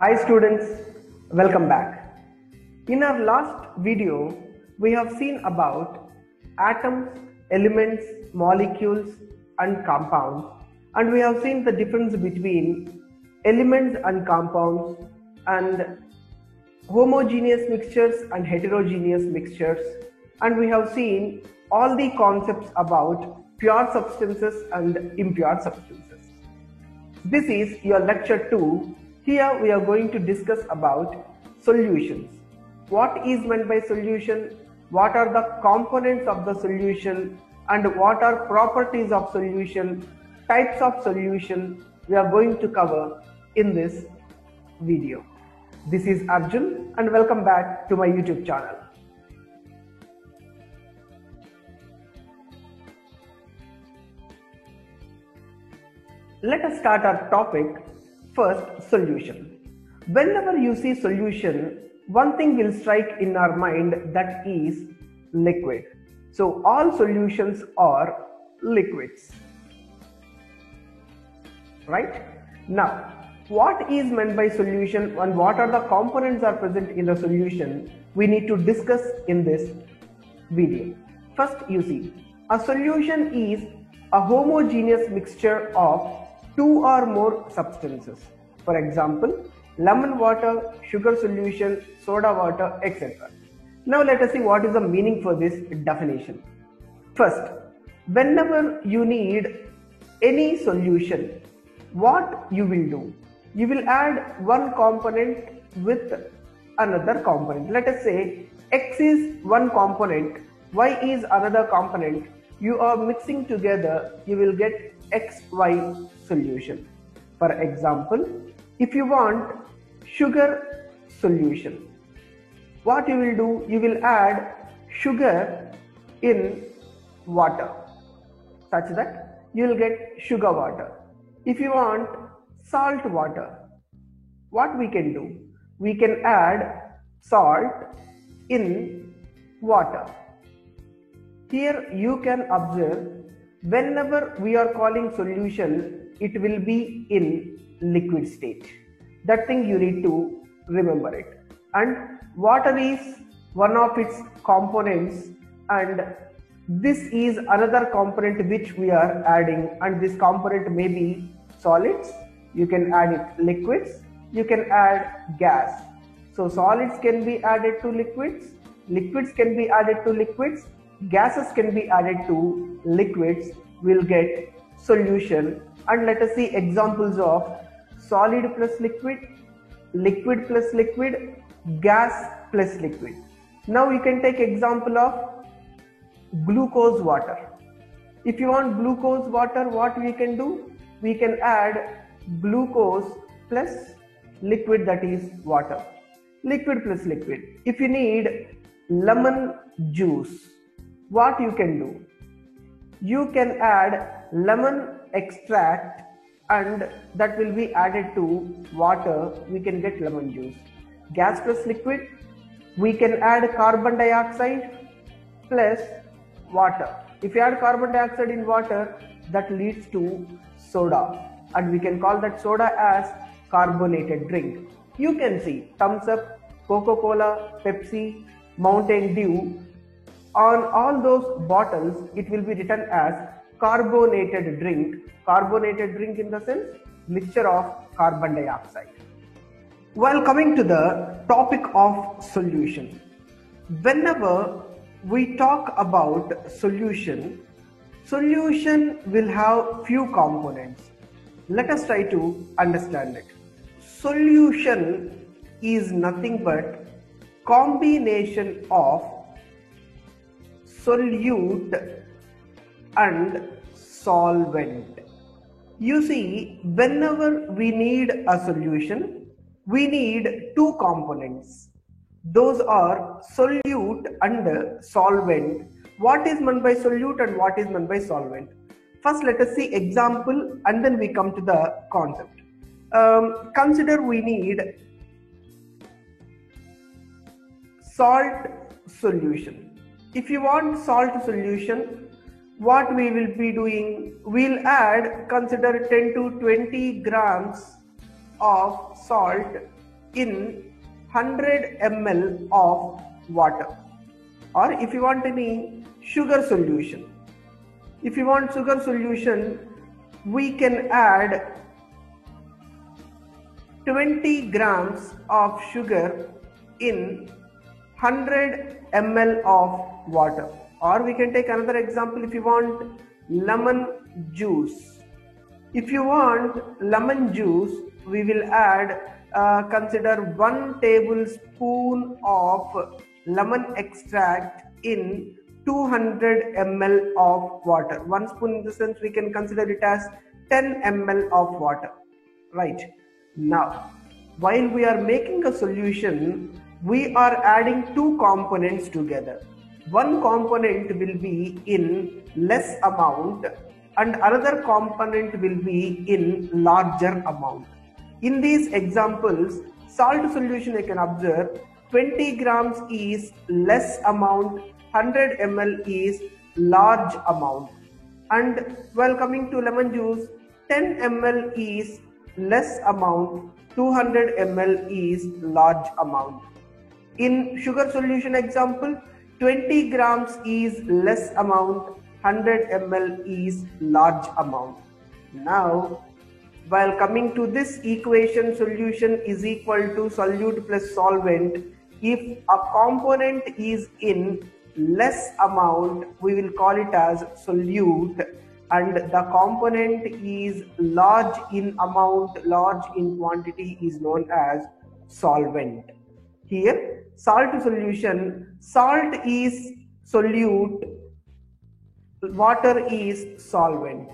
Hi students, welcome back. In our last video, we have seen about atoms, elements, molecules and compounds, and we have seen the difference between elements and compounds and homogeneous mixtures and heterogeneous mixtures, and we have seen all the concepts about pure substances and impure substances. This is your lecture 2. Here we are going to discuss about solutions. What is meant by solution? What are the components of the solution? And what are properties of solution? Types of solution we are going to cover in this video. This is Arjun and welcome back to my YouTube channel. Let us start our topic. First, solution. Whenever you see solution, one thing will strike in our mind, that is liquid. So all solutions are liquids. Right? Now, what is meant by solution and what are the components are present in the solution, we need to discuss in this video. First, you see, a solution is a homogeneous mixture of two or more substances. For example, lemon water, sugar solution, soda water, etc. Now let us see what is the meaning for this definition. First, whenever you need any solution, what you will do? You will add one component with another component. Let us say X is one component, Y is another component. You are mixing together, you will get XY solution. For example, if you want sugar solution, what you will do? You will add sugar in water such that you will get sugar water. If you want salt water, what we can do? We can add salt in water. Here you can observe, whenever we are calling solution, it will be in liquid state. That thing you need to remember it. And water is one of its components, and this is another component which we are adding, and this component may be solids, you can add it liquids, you can add gas. So solids can be added to liquids, liquids can be added to liquids, gases can be added to liquids, we'll get solution. And let us see examples of solid plus liquid, liquid plus liquid, gas plus liquid. Now you can take example of glucose water. If you want glucose water, what we can do? We can add glucose plus liquid, that is water. Liquid plus liquid. If you need lemon juice, what you can do? You can add lemon extract and that will be added to water, we can get lemon juice. Gas plus liquid, we can add carbon dioxide plus water. If you add carbon dioxide in water, that leads to soda, and we can call that soda as carbonated drink. You can see Thumbs Up, Coca-Cola, Pepsi, Mountain Dew. On all those bottles, it will be written as carbonated drink. Carbonated drink in the sense mixture of carbon dioxide. While coming to the topic of solution, whenever we talk about solution, solution will have few components. Let us try to understand it. Solution is nothing but combination of solute and solvent. You see, whenever we need a solution, we need two components. Those are solute and solvent. What is meant by solute and what is meant by solvent? First, let us see example and then we come to the concept. Consider we need salt solution. If you want salt solution, what we will be doing? We'll add, consider 10 to 20 grams of salt in 100 ml of water. Or if you want any sugar solution, if you want sugar solution, we can add 20 grams of sugar in 100 ml of water. Or we can take another example. If you want lemon juice, if you want lemon juice, we will add consider 1 tablespoon of lemon extract in 200 ml of water. 1 spoon in the sense we can consider it as 10 ml of water, right? Now, while we are making a solution, we are adding 2 components together. One component will be in less amount and another component will be in larger amount. In these examples, salt solution you can observe 20 grams is less amount, 100 ml is large amount. And while coming to lemon juice, 10 ml is less amount, 200 ml is large amount. In sugar solution example, 20 grams is less amount, 100 ml is large amount. Now, while coming to this equation, solution is equal to solute plus solvent. If a component is in less amount, we will call it as solute, and the component is large in amount, large in quantity is known as solvent. Here, salt solution, salt is solute, water is solvent.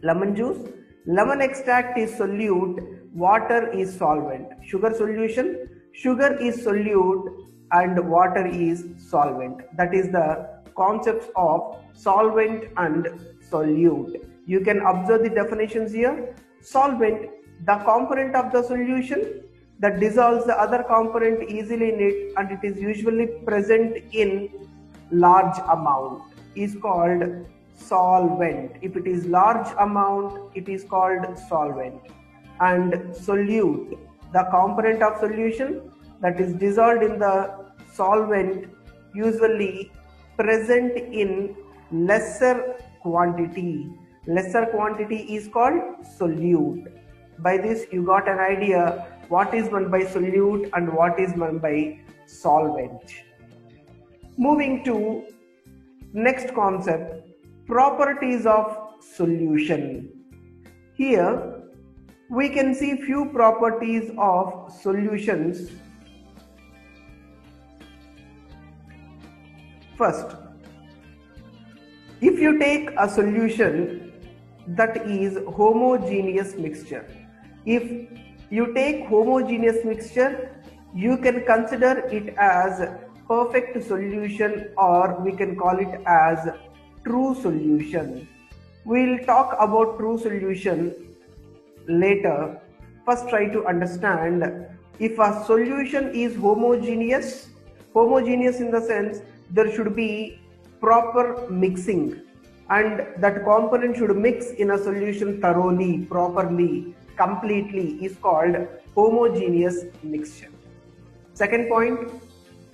Lemon juice, lemon extract is solute, water is solvent. Sugar solution, sugar is solute and water is solvent. That is the concepts of solvent and solute. You can observe the definitions here. Solvent, the component of the solution that dissolves the other component easily in it, and it is usually present in large amount, is called solvent. If it is large amount, it is called solvent. And solute, the component of solution that is dissolved in the solvent, usually present in lesser quantity. Lesser quantity is called solute. By this you got an idea what is meant by solute and what is meant by solvent. Moving to next concept, properties of solution. Here we can see few properties of solutions. First, if you take a solution that is homogeneous mixture, if you take homogeneous mixture, you can consider it as perfect solution, or we can call it as true solution. We'll talk about true solution later. First, try to understand if a solution is homogeneous. Homogeneous in the sense there should be proper mixing, and that component should mix in a solution thoroughly, properly, completely, is called homogeneous mixture. Second point,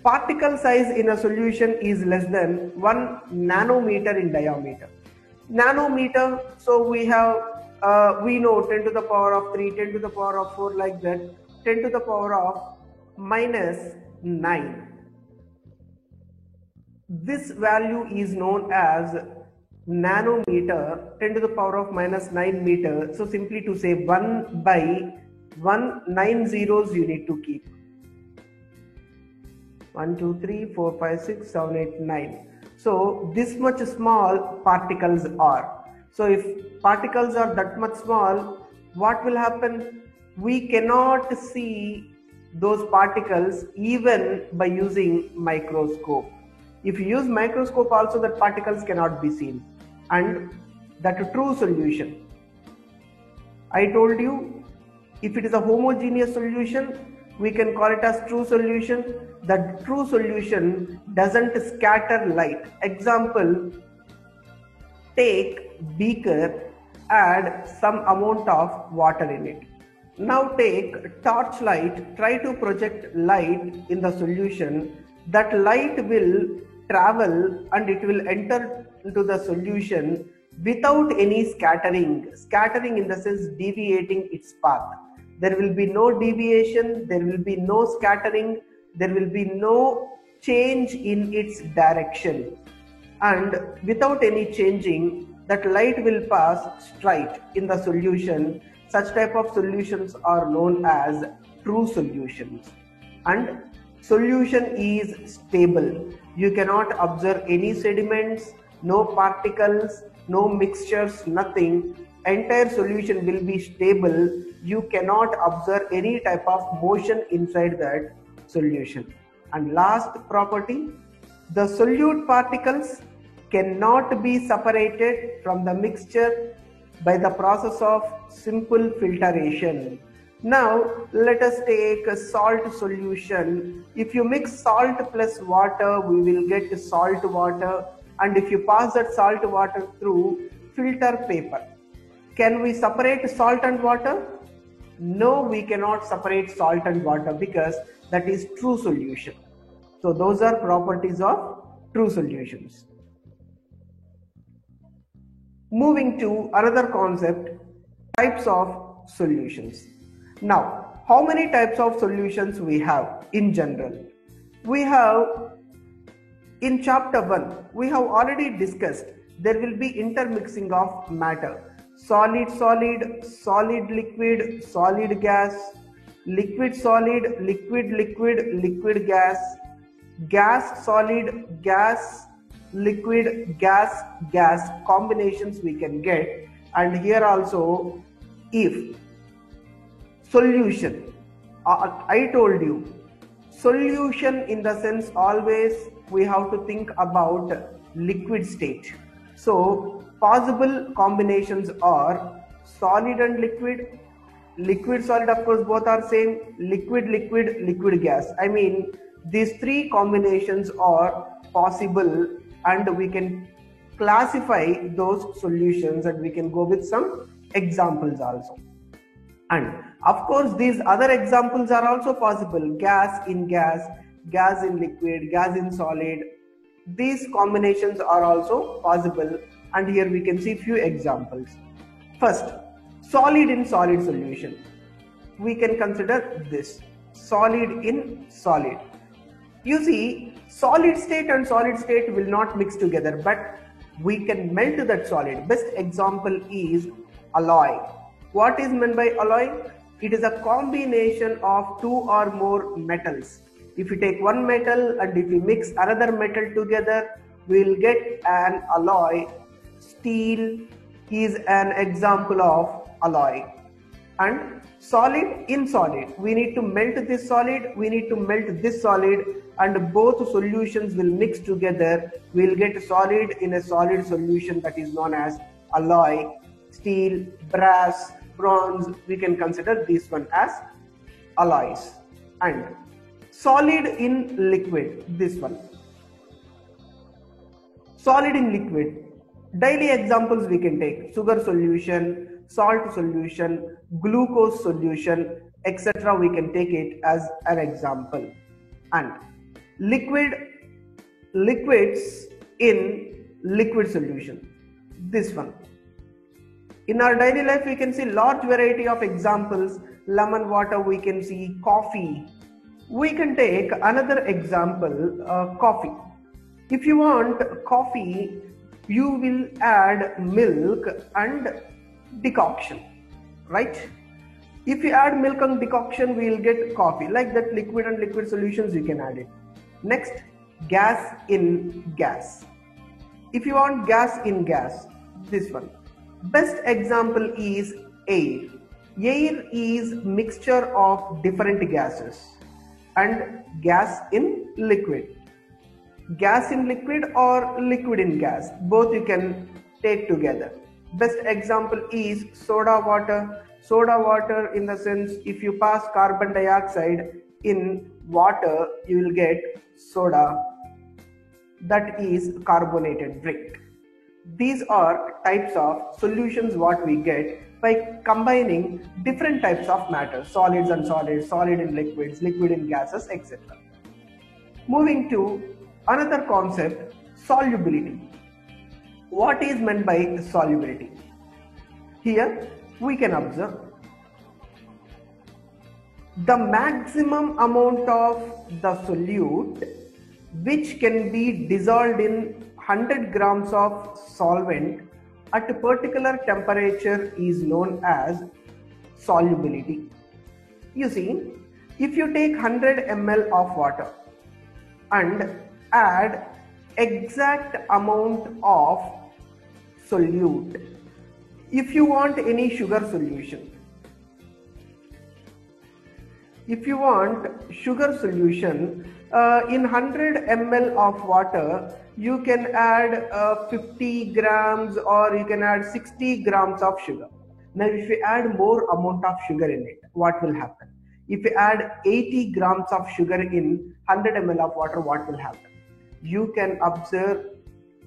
particle size in a solution is less than 1 nanometer in diameter. Nanometer, so we have we know 10 to the power of 3, 10 to the power of 4, like that, 10 to the power of minus 9. This value is known as nanometer, 10 to the power of minus 9 meter. So simply to say 1 by 1, 9 zeros you need to keep. 1, 2, 3, 4, 5, 6, 7, 8, 9. So this much small particles are. So if particles are that much small, what will happen? We cannot see those particles even by using microscope. If you use microscope also, that particles cannot be seen. And that true solution, I told you, if it is a homogeneous solution, we can call it as true solution. That true solution doesn't scatter light. Example, take beaker, add some amount of water in it. Now take torchlight, try to project light in the solution. That light will travel and it will enter into the solution without any scattering. Scattering in the sense deviating its path. There will be no deviation, there will be no scattering, there will be no change in its direction. And without any changing, that light will pass straight in the solution. Such type of solutions are known as true solutions. And solution is stable. You cannot observe any sediments, no particles, no mixtures, nothing. Entire solution will be stable. You cannot observe any type of motion inside that solution. And last property, the solute particles cannot be separated from the mixture by the process of simple filtration. Now let us take a salt solution. If you mix salt plus water, we will get salt water, and if you pass that salt water through filter paper, can we separate salt and water? No, we cannot separate salt and water because that is true solution. So those are properties of true solutions. Moving to another concept, types of solutions. Now, how many types of solutions we have in general? We have, in chapter 1, we have already discussed there will be intermixing of matter. Solid solid, solid liquid, solid gas, liquid solid, liquid liquid, liquid gas, gas solid, gas liquid, gas gas combinations we can get. And here also, if solution, I told you solution in the sense always we have to think about liquid state. So possible combinations are solid and liquid, liquid solid, of course both are same, liquid liquid, liquid gas. I mean, these three combinations are possible, and we can classify those solutions and we can go with some examples also. And of course these other examples are also possible: gas in gas, gas in liquid, gas in solid. These combinations are also possible, and here we can see few examples. First, solid in solid solution. We can consider this, solid in solid. You see, solid state and solid state will not mix together, but we can melt that solid. Best example is alloy. What is meant by alloy? It is a combination of two or more metals. If you take one metal and if you mix another metal together, we will get an alloy. Steel is an example of alloy. And solid in solid, we need to melt this solid, we need to melt this solid, and both solutions will mix together. We will get solid in a solid solution, that is known as alloy. Steel, brass, bronze, we can consider this one as alloys. And solid in liquid, this one. Solid in liquid, daily examples we can take: sugar solution, salt solution, glucose solution, etc. We can take it as an example. And liquids in liquid solution, this one. In our daily life we can see large variety of examples. Lemon water, we can see coffee. We can take another example, coffee. If you want coffee, you will add milk and decoction, right? If you add milk and decoction, we will get coffee. Like that, liquid and liquid solutions you can add it. Next, gas in gas. If you want gas in gas, this one. Best example is air. Air is mixture of different gases. And gas in liquid. Gas in liquid or liquid in gas, both you can take together. Best example is soda water. Soda water in the sense, if you pass carbon dioxide in water, you will get soda, that is carbonated drink. These are types of solutions what we get. by combining different types of matter, solids and solids, solid in liquids, liquid in gases, etc. Moving to another concept, solubility. What is meant by solubility? Here we can observe the maximum amount of the solute which can be dissolved in 100 grams of solvent at a particular temperature is known as solubility. You see, if you take 100 ml of water and add exact amount of solute, if you want any sugar solution, in 100 ml of water, you can add 50 grams or you can add 60 grams of sugar. Now if you add more amount of sugar in it, what will happen? If you add 80 grams of sugar in 100 ml of water, what will happen? You can observe,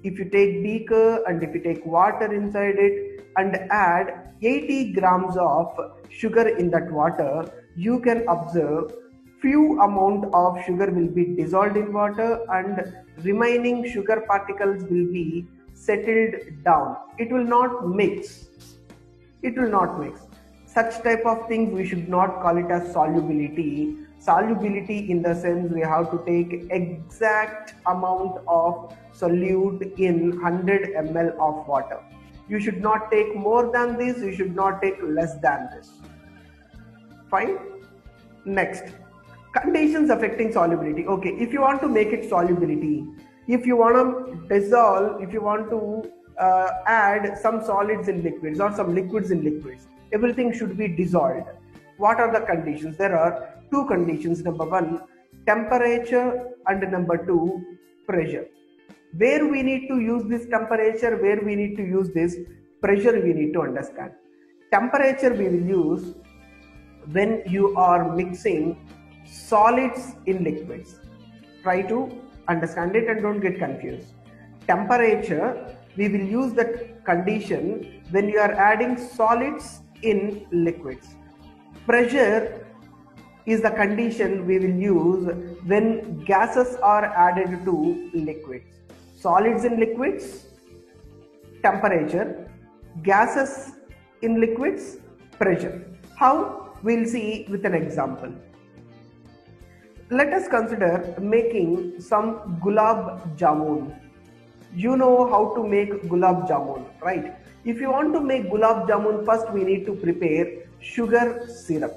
if you take beaker and if you take water inside it and add 80 grams of sugar in that water, you can observe few amount of sugar will be dissolved in water and remaining sugar particles will be settled down. It will not mix. Such type of things we should not call it as solubility. Solubility in the sense we have to take exact amount of solute in 100 ml of water. You should not take more than this, you should not take less than this. Fine. Next, conditions affecting solubility. Okay, if you want to make it solubility, if you want to dissolve, if you want to add some solids in liquids or some liquids in liquids, everything should be dissolved. What are the conditions? There are two conditions. Number one, temperature, and number two, pressure. Where we need to use this temperature, where we need to use this pressure, we need to understand. Temperature we will use when you are mixing solids in liquids. Try to understand it and don't get confused. Temperature, we will use that condition when you are adding solids in liquids. Pressure is the condition we will use when gases are added to liquids. Solids in liquids, temperature; gases in liquids, pressure. How? We'll see with an example. Let us consider making some gulab jamun. You know how to make gulab jamun, right? If you want to make gulab jamun, first we need to prepare sugar syrup.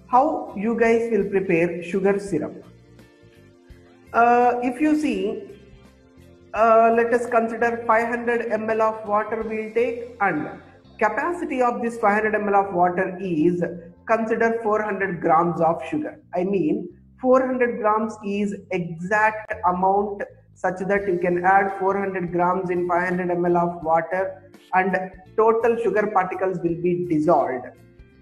How you guys will prepare sugar syrup? If you see, let us consider 500 ml of water we'll take, and capacity of this 500 ml of water is, consider 400 grams of sugar. I mean 400 grams is exact amount such that you can add 400 grams in 500 ml of water and total sugar particles will be dissolved.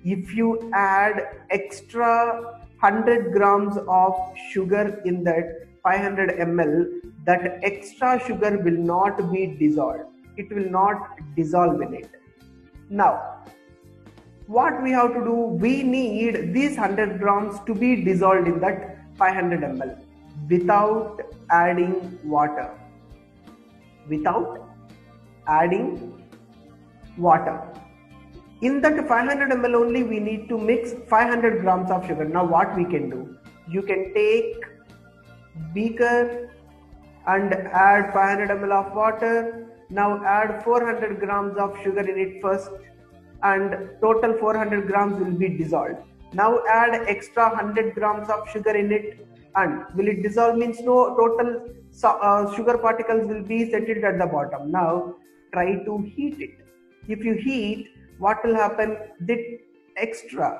If you add extra 100 grams of sugar in that 500 ml, that extra sugar will not be dissolved. It will not dissolve in it. Now, what we have to do, we need these 100 grams to be dissolved in that 500 ml without adding water. Without adding water. In that 500 ml only we need to mix 500 grams of sugar. Now what we can do? You can take beaker and add 500 ml of water. Now add 400 grams of sugar in it first and total 400 grams will be dissolved. Now add extra 100 grams of sugar in it, and will it dissolve? Means no, total sugar particles will be settled at the bottom. Now try to heat it. If you heat, what will happen? This extra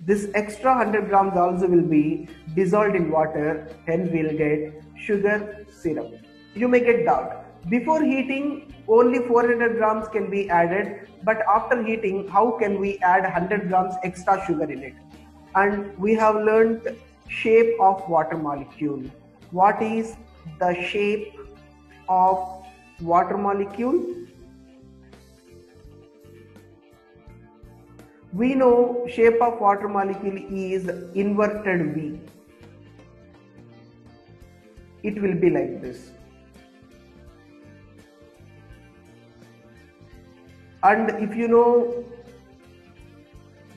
100 grams also will be dissolved in water, hence we will get sugar syrup. You may get doubt. Before heating, only 400 grams can be added, but after heating, how can we add 100 grams extra sugar in it? And we have learned shape of water molecule. What is the shape of water molecule? We know shape of water molecule is inverted V. It will be like this. And if you know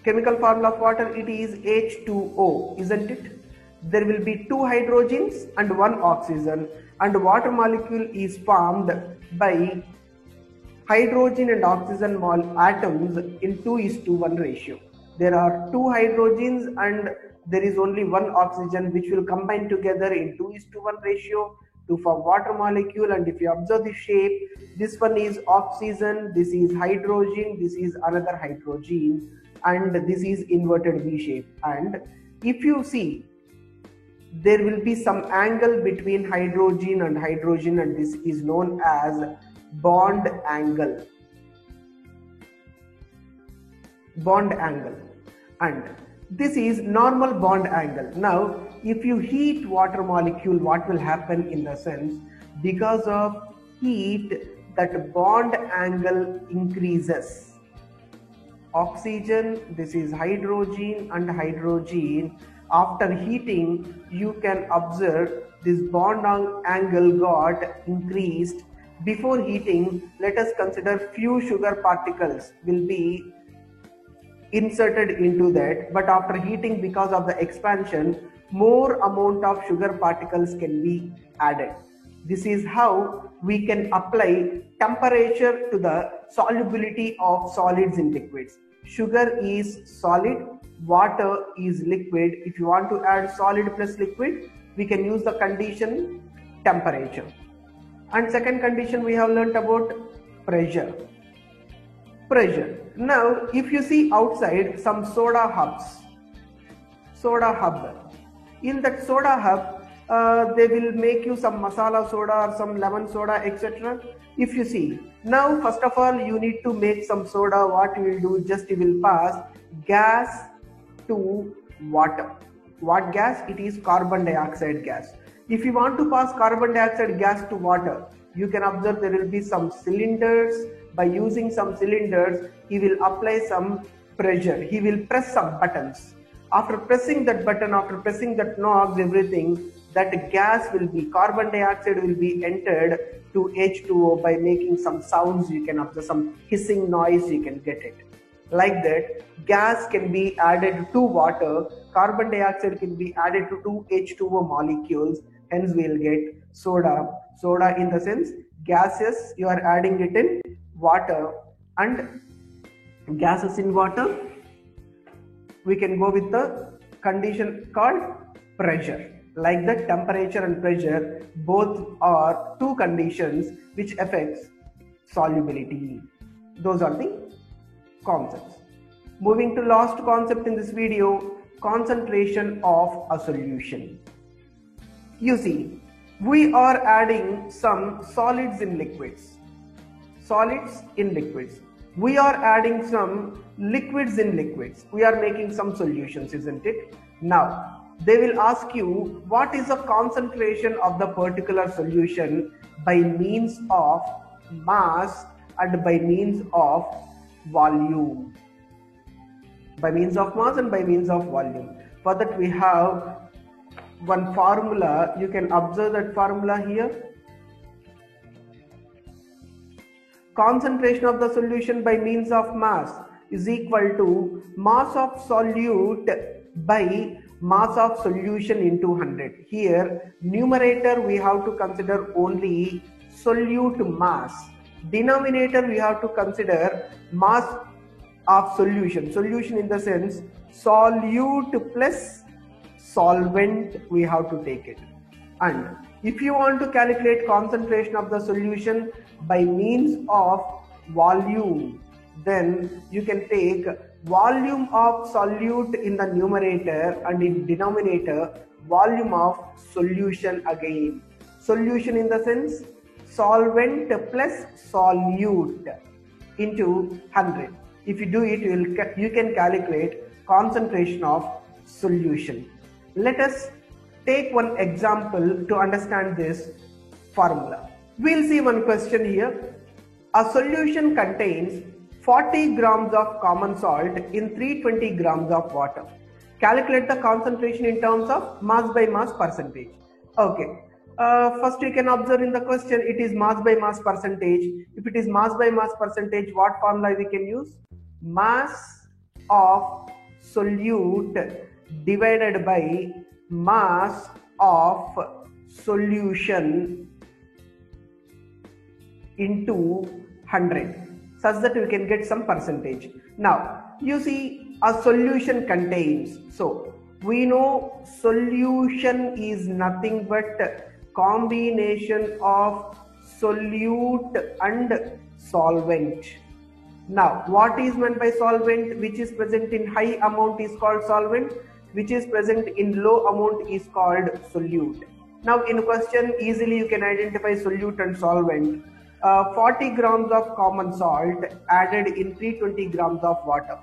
chemical formula of water, it is H2O, isn't it? There will be 2 hydrogens and 1 oxygen, and water molecule is formed by hydrogen and oxygen atoms in 2:1 ratio. There are 2 hydrogens and there is only 1 oxygen, which will combine together in 2:1 ratio to form water molecule. And if you observe the shape, this one is oxygen, this is hydrogen, this is another hydrogen, and this is inverted V shape. And if you see, there will be some angle between hydrogen and hydrogen, and this is known as bond angle. Bond angle. And this is normal bond angle. Now, if you heat water molecule, what will happen in the sense, because of heat, that bond angle increases. Oxygen, this is hydrogen and hydrogen. After heating, you can observe this bond angle got increased. Before heating, let us consider few sugar particles will be inserted into that, but after heating, because of the expansion, more amount of sugar particles can be added. This is how we can apply temperature to the solubility of solids in liquids. Sugar is solid, water is liquid. If you want to add solid plus liquid, we can use the condition temperature. And second condition we have learnt about pressure. Pressure. Now, if you see outside some soda hub. In that soda hub, they will make you some masala soda or some lemon soda, etc. If you see, now first of all, you need to make some soda. What you will do, just you will pass gas to water. What gas? It is carbon dioxide gas. If you want to pass carbon dioxide gas to water, you can observe there will be some cylinders. By using some cylinders, he will apply some pressure. He will press some buttons. After pressing that button, after pressing that knobs, everything, that gas will be, carbon dioxide will be entered to H2O by making some sounds. You can observe some hissing noise, you can get it. Like that, gas can be added to water, carbon dioxide can be added to 2 H2O molecules, hence we will get soda. Soda in the sense, gases, you are adding it in water, and gases in water, we can go with the condition called pressure. Like that, temperature and pressure both are 2 conditions which affects solubility. Those are the concepts. Moving to last concept in this video, concentration of a solution. You see, we are adding some solids in liquids. Solids in liquids. We are adding some liquids in liquids. We are making some solutions, isn't it? Now, they will ask you what is the concentration of the particular solution by means of mass and by means of volume. By means of mass and by means of volume. For that we have one formula. You can observe that formula here. Concentration of the solution by means of mass is equal to mass of solute by mass of solution into 100. Here, numerator we have to consider only solute mass. Denominator we have to consider mass of solution. Solution in the sense solute plus solvent we have to take it. And if you want to calculate concentration of the solution by means of volume, then you can take volume of solute in the numerator and in denominator volume of solution again. Solution in the sense solvent plus solute into 100. If you do it, you can calculate concentration of solution. Let us take one example to understand this formula. We'll see one question here. A solution contains 40 grams of common salt in 320 grams of water. Calculate the concentration in terms of mass by mass percentage. Okay. First you can observe in the question it is mass by mass percentage. If it is mass by mass percentage, what formula we can use? Mass of solute divided by mass of solution into 100, such that we can get some percentage. Now you see a solution contains, so we know solution is nothing but combination of solute and solvent. Now what is meant by solvent? Which is present in high amount is called solvent, which is present in low amount is called solute. Now in question easily you can identify solute and solvent. 40 grams of common salt added in 320 grams of water.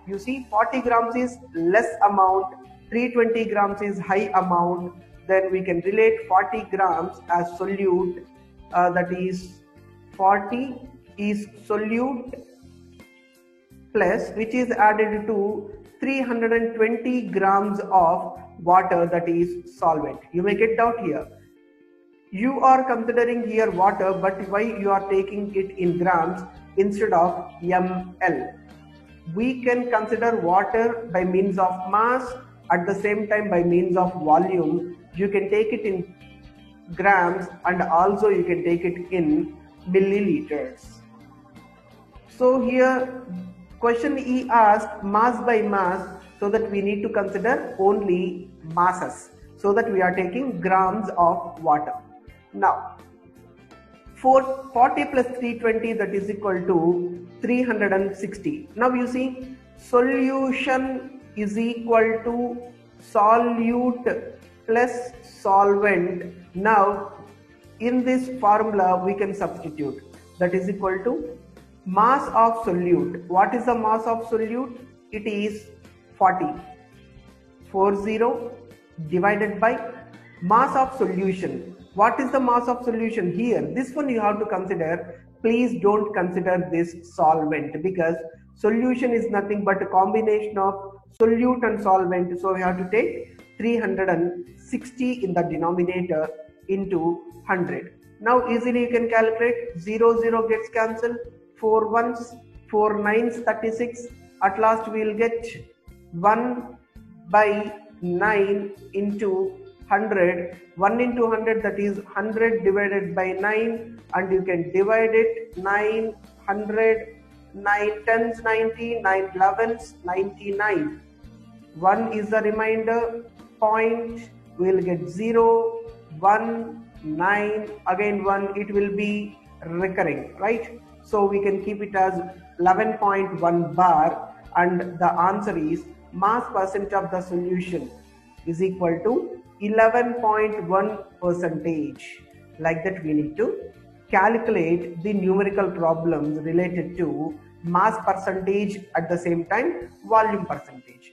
You see 40 grams is less amount, 320 grams is high amount, then we can relate 40 grams as solute, that is 40 is solute plus which is added to 320 grams of water, that is solvent. You may get doubt here. You are considering here water, but why you are taking it in grams instead of ml? We can consider water by means of mass, at the same time by means of volume. You can take it in grams and also you can take it in milliliters. So here question E asked mass by mass, so that we need to consider only masses, so that we are taking grams of water. Now 40 plus 320, that is equal to 360. Now you see solution is equal to solute plus solvent. Now in this formula we can substitute, that is equal to mass of solute. What is the mass of solute? It is 40 divided by mass of solution. What is the mass of solution here? This one you have to consider. Please don't consider this solvent, because solution is nothing but a combination of solute and solvent. So we have to take 360 in the denominator into 100. Now easily you can calculate. 0 gets cancelled, 4 ones, 4 nines, 36. At last we will get 1 by 9 into 100. 1 into 100, that is 100 divided by 9, and you can divide it. 9, 100, 9 tens 90, 9 elevens 99. 1 is the remainder point. We will get 0, 1, 9, again 1. It will be recurring, right? So we can keep it as 11.1 bar, and the answer is mass percent of the solution is equal to 11.1 percentage. Like that we need to calculate the numerical problems related to mass percentage, at the same time volume percentage.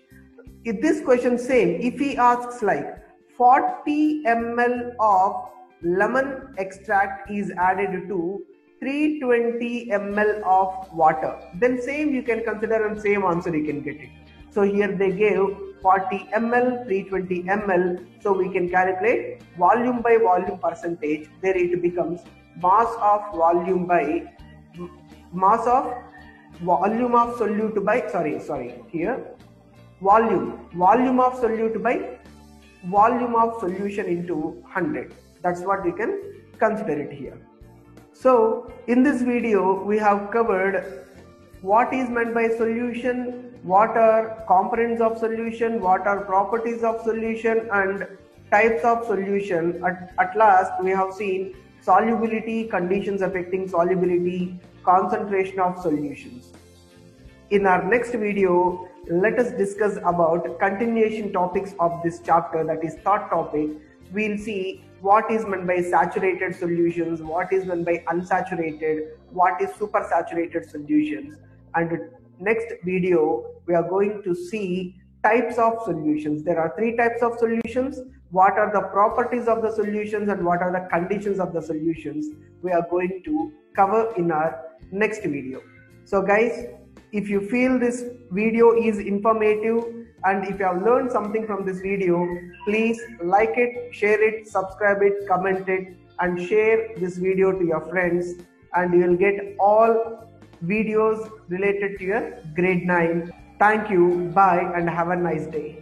If this question same, if he asks like 40 ml of lemon extract is added to 320 ml of water, then same you can consider and same answer you can get it. So here they gave 40 ml, 320 ml, so we can calculate volume by volume percentage. There it becomes mass of volume by mass of volume of solute by here volume of solute by volume of solution into 100. That's what we can consider it here. So in this video we have covered what is meant by solution, what are components of solution, what are properties of solution, and types of solution. At last we have seen solubility, conditions affecting solubility, concentration of solutions. In our next video, let us discuss about continuation topics of this chapter, that is third topic. We'll see what is meant by saturated solutions, what is meant by unsaturated, what is supersaturated solutions. And next video we are going to see types of solutions. There are 3 types of solutions. What are the properties of the solutions and what are the conditions of the solutions we are going to cover in our next video. So guys, if you feel this video is informative and if you have learned something from this video, please like it, share it, subscribe it, comment it, and share this video to your friends, and you will get all videos related to your grade 9. Thank you, bye, and have a nice day.